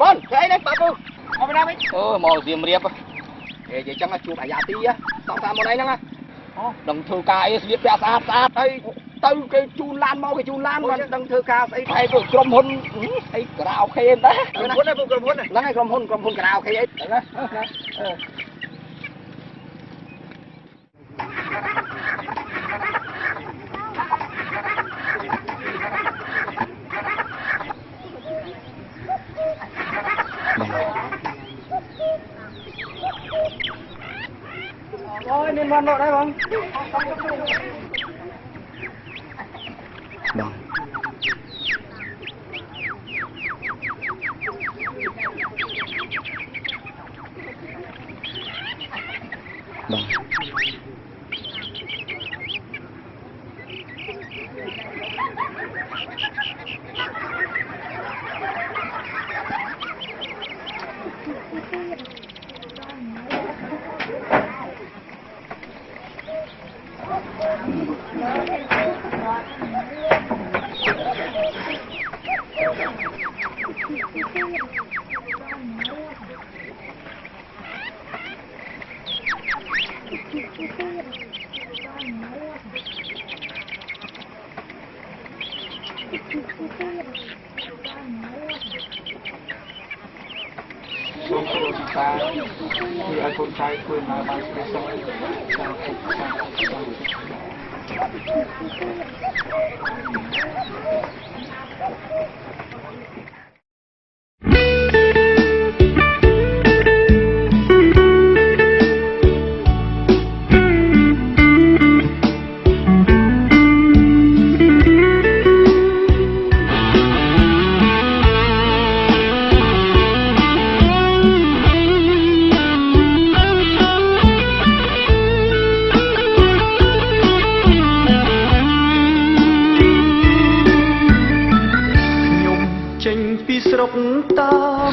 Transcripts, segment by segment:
con thế đấy bà cô ở bên nào ấy màu diêm riệp vậy chẳng là chụp ảnh giá tí á xong sao màu này nè đồng thư ca ấy biết bẻ xa đây từ cái chun lan mau cái chun lan mà đồng thư ca ấy thay của cầm hôn ấy cào khe đấy cầm hôn này cầm hôn này này cầm hôn cào khe ấy đấy rồi nên văn lộ đây không? Vâng. Vâng. Thì ai con trai quên nói bài cái xong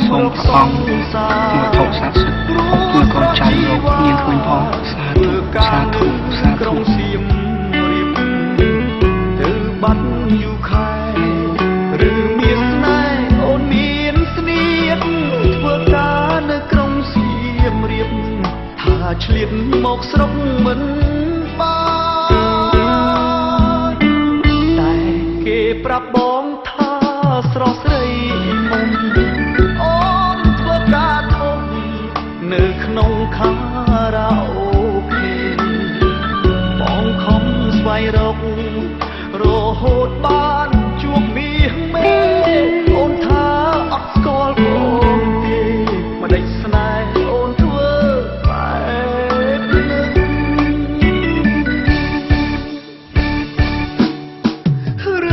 សូមព្រះអង្គមកថោកសាទសិទ្ធគឺកូនចៅលោកមានឃើញផងសាធុក្រុងសៀមរៀបទៅបាត់យូខែឬមានស្នេហ៍អូនមានស្នៀតធ្វើការនៅក្រុងសៀមរៀបថាឆ្លៀតមកស្រុកមិនបានតែគេប្រាប់បងថាស្រស់ស្រីមុំនៅក្នុងខារ៉ាអូខេបងខំស្វែងរករហូតបានជួបមាសមេអូនថាអត់ស្គាល់បងទេមិនដេចស្នេហ៍អូនធ្វើបែបនេះឬ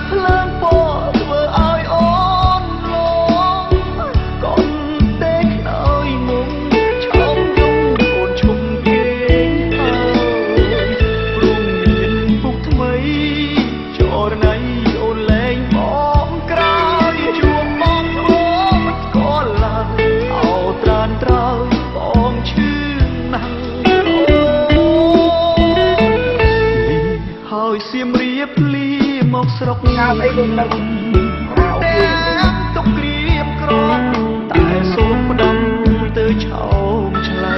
ភ្លើងពណ៌ធ្វើឲ្យអូនលងកូនទេខ្នើយមុំឆោមយំអូនឈុំគេហើយព្រមមានពុកថ្មីចរណៃអូនលែងបងក្រោយជួបបងអូនស្គាល់ឡើយអោត្រានត្រើយបងឈឺណាស់ហើយសៀមរាបលីមកស្រុកងាប់អីដូចនឹងតែទុកក្រៀមក្រតែសូមផ្ដំទៅឆោមឆ្លៃ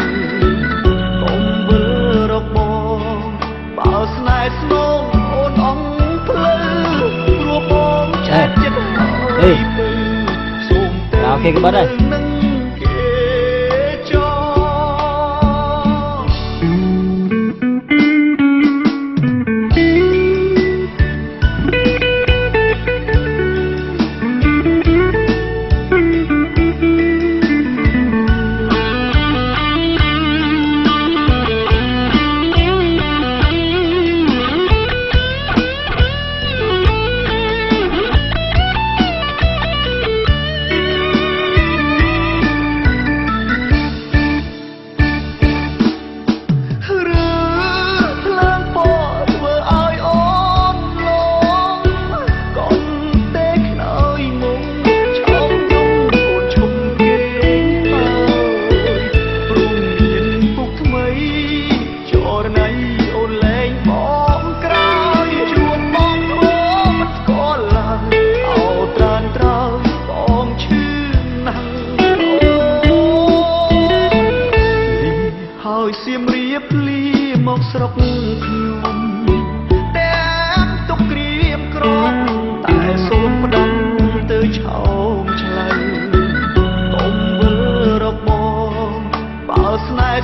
កុំវិលរកបងបើស្នេហ៍ស្នងអូនអង្គភ្លឺព្រោះបងចិត្តចិត្តហើយពើសូមទៅអូខេក្បិតហើយ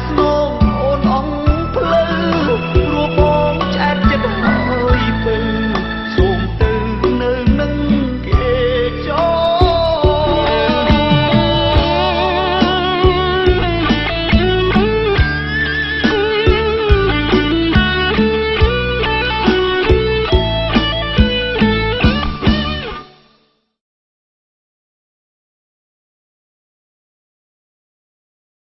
ស្នូ